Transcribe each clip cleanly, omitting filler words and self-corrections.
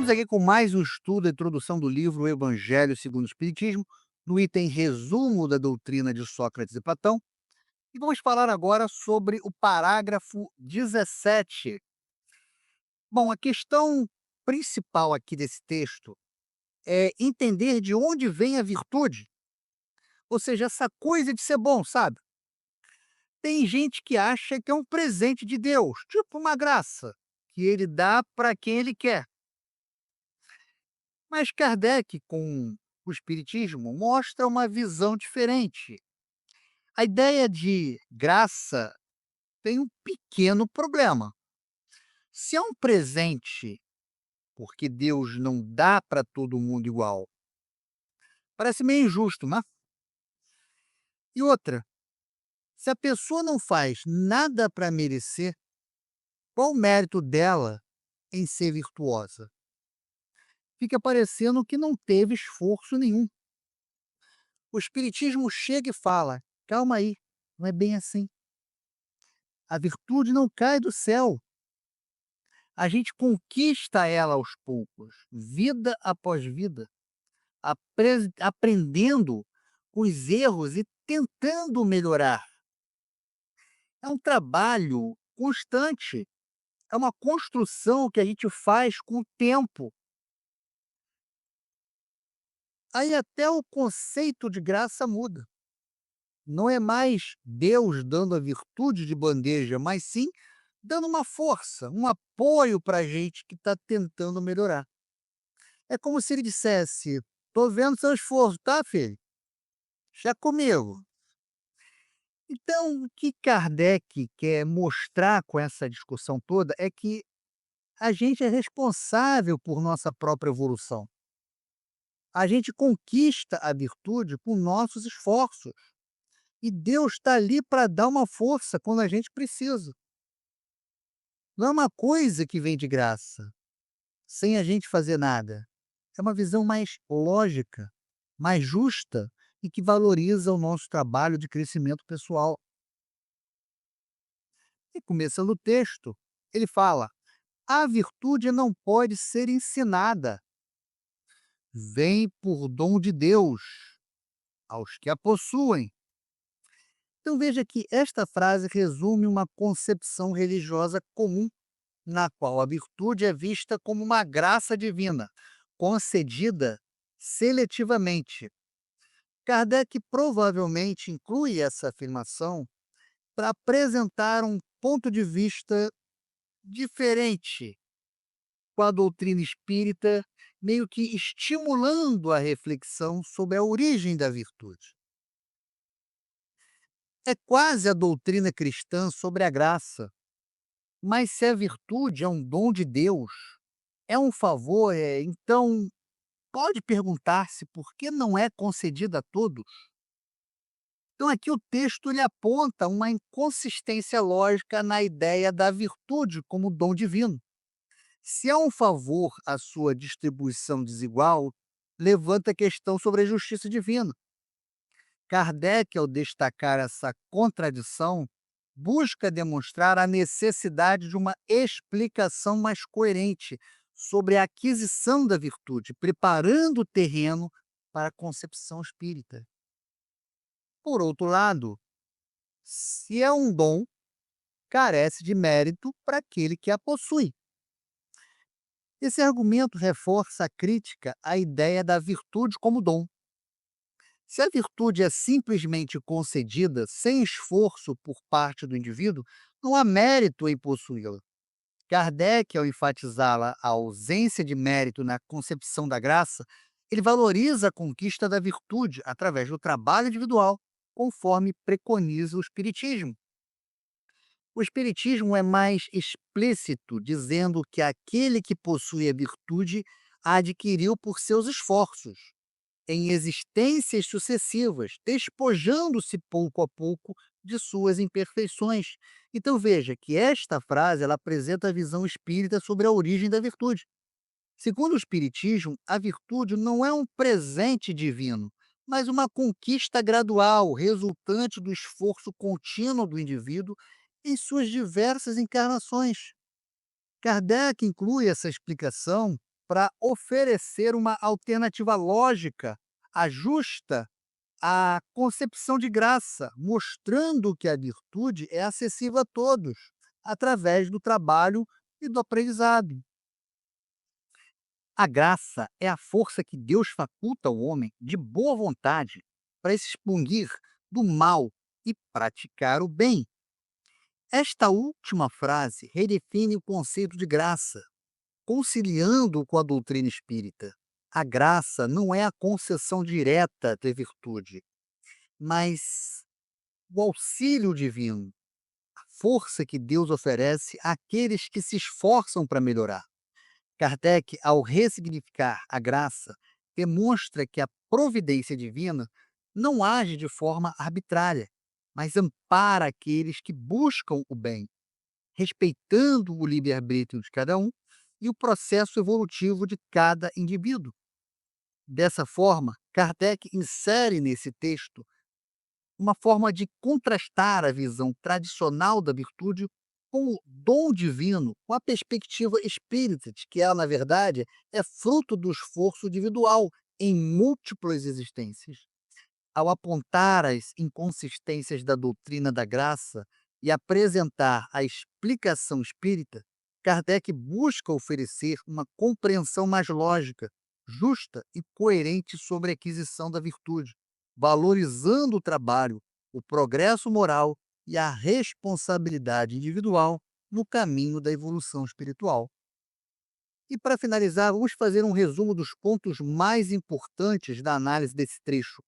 Estamos aqui com mais um estudo da introdução do livro O Evangelho segundo o Espiritismo, no item resumo da doutrina de Sócrates e Platão, e vamos falar agora sobre o parágrafo 17. Bom, a questão principal aqui desse texto é entender de onde vem a virtude, ou seja, essa coisa de ser bom, sabe? Tem gente que acha que é um presente de Deus, tipo uma graça, que ele dá para quem ele quer. Mas Kardec, com o Espiritismo, mostra uma visão diferente. A ideia de graça tem um pequeno problema. Se é um presente, porque Deus não dá para todo mundo igual, parece meio injusto, né? E outra, se a pessoa não faz nada para merecer, qual o mérito dela em ser virtuosa? Fica parecendo que não teve esforço nenhum. O Espiritismo chega e fala: calma aí, não é bem assim. A virtude não cai do céu. A gente conquista ela aos poucos, vida após vida, aprendendo com os erros e tentando melhorar. É um trabalho constante, é uma construção que a gente faz com o tempo. Aí até o conceito de graça muda. Não é mais Deus dando a virtude de bandeja, mas sim dando uma força, um apoio para a gente que está tentando melhorar. É como se ele dissesse: "Tô vendo seu esforço, tá, filho? Deixa comigo". Então, o que Kardec quer mostrar com essa discussão toda é que a gente é responsável por nossa própria evolução. A gente conquista a virtude com nossos esforços. E Deus está ali para dar uma força quando a gente precisa. Não é uma coisa que vem de graça, sem a gente fazer nada. É uma visão mais lógica, mais justa e que valoriza o nosso trabalho de crescimento pessoal. E começando o texto, ele fala: a virtude não pode ser ensinada, vem por dom de Deus aos que a possuem. Então veja que esta frase resume uma concepção religiosa comum, na qual a virtude é vista como uma graça divina, concedida seletivamente. Kardec provavelmente inclui essa afirmação para apresentar um ponto de vista diferente com a doutrina espírita, meio que estimulando a reflexão sobre a origem da virtude. É quase a doutrina cristã sobre a graça, mas se a virtude é um dom de Deus, é um favor, então pode perguntar-se por que não é concedida a todos. Então aqui o texto ele aponta uma inconsistência lógica na ideia da virtude como dom divino. Se há um favor à sua distribuição desigual, levanta a questão sobre a justiça divina. Kardec, ao destacar essa contradição, busca demonstrar a necessidade de uma explicação mais coerente sobre a aquisição da virtude, preparando o terreno para a concepção espírita. Por outro lado, se é um dom, carece de mérito para aquele que a possui. Esse argumento reforça a crítica à ideia da virtude como dom. Se a virtude é simplesmente concedida sem esforço por parte do indivíduo, não há mérito em possuí-la. Kardec, ao enfatizá-la a ausência de mérito na concepção da graça, ele valoriza a conquista da virtude através do trabalho individual, conforme preconiza o Espiritismo. O Espiritismo é mais explícito, dizendo que aquele que possui a virtude a adquiriu por seus esforços, em existências sucessivas, despojando-se pouco a pouco de suas imperfeições. Então veja que esta frase ela apresenta a visão espírita sobre a origem da virtude. Segundo o Espiritismo, a virtude não é um presente divino, mas uma conquista gradual, resultante do esforço contínuo do indivíduo em suas diversas encarnações. Kardec inclui essa explicação para oferecer uma alternativa lógica, justa à concepção de graça, mostrando que a virtude é acessível a todos, através do trabalho e do aprendizado. A graça é a força que Deus faculta ao homem de boa vontade para se expunir do mal e praticar o bem. Esta última frase redefine o conceito de graça, conciliando com a doutrina espírita. A graça não é a concessão direta da virtude, mas o auxílio divino, a força que Deus oferece àqueles que se esforçam para melhorar. Kardec, ao ressignificar a graça, demonstra que a providência divina não age de forma arbitrária, mas ampara aqueles que buscam o bem, respeitando o livre-arbítrio de cada um e o processo evolutivo de cada indivíduo. Dessa forma, Kardec insere nesse texto uma forma de contrastar a visão tradicional da virtude com o dom divino, com a perspectiva espírita, de que ela, na verdade, é fruto do esforço individual em múltiplas existências. Ao apontar as inconsistências da doutrina da graça e apresentar a explicação espírita, Kardec busca oferecer uma compreensão mais lógica, justa e coerente sobre a aquisição da virtude, valorizando o trabalho, o progresso moral e a responsabilidade individual no caminho da evolução espiritual. E para finalizar, vamos fazer um resumo dos pontos mais importantes da análise desse trecho,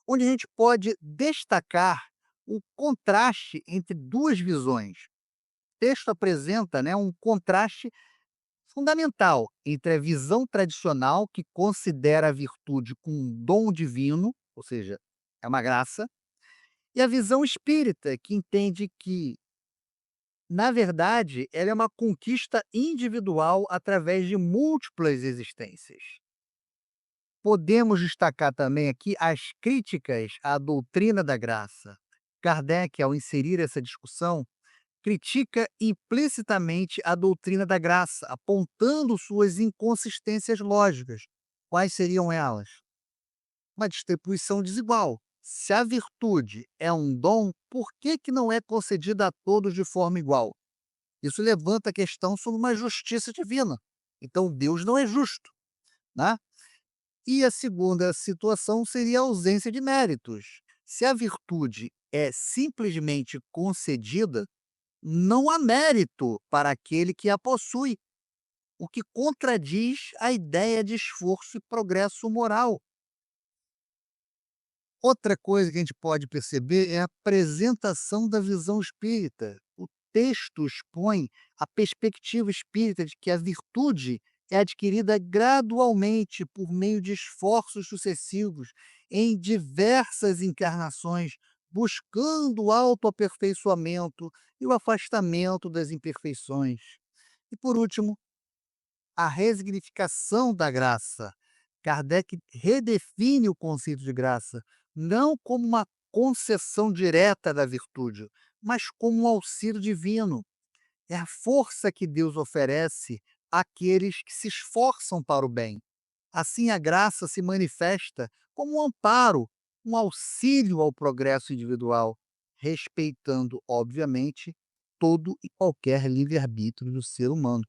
onde a gente pode destacar o contraste entre duas visões. O texto apresenta, né, um contraste fundamental entre a visão tradicional, que considera a virtude como um dom divino, ou seja, é uma graça, e a visão espírita, que entende que, na verdade, ela é uma conquista individual através de múltiplas existências. Podemos destacar também aqui as críticas à doutrina da graça. Kardec, ao inserir essa discussão, critica implicitamente a doutrina da graça, apontando suas inconsistências lógicas. Quais seriam elas? Uma distribuição desigual. Se a virtude é um dom, por que não é concedida a todos de forma igual? Isso levanta a questão sobre uma justiça divina. Então, Deus não é justo, né? E a segunda situação seria a ausência de méritos. Se a virtude é simplesmente concedida, não há mérito para aquele que a possui, o que contradiz a ideia de esforço e progresso moral. Outra coisa que a gente pode perceber é a apresentação da visão espírita. O texto expõe a perspectiva espírita de que a virtude é adquirida gradualmente por meio de esforços sucessivos em diversas encarnações, buscando o autoaperfeiçoamento e o afastamento das imperfeições. E por último, a resignificação da graça. Kardec redefine o conceito de graça não como uma concessão direta da virtude, mas como um auxílio divino. É a força que Deus oferece àqueles que se esforçam para o bem. Assim, a graça se manifesta como um amparo, um auxílio ao progresso individual, respeitando, obviamente, todo e qualquer livre-arbítrio do ser humano.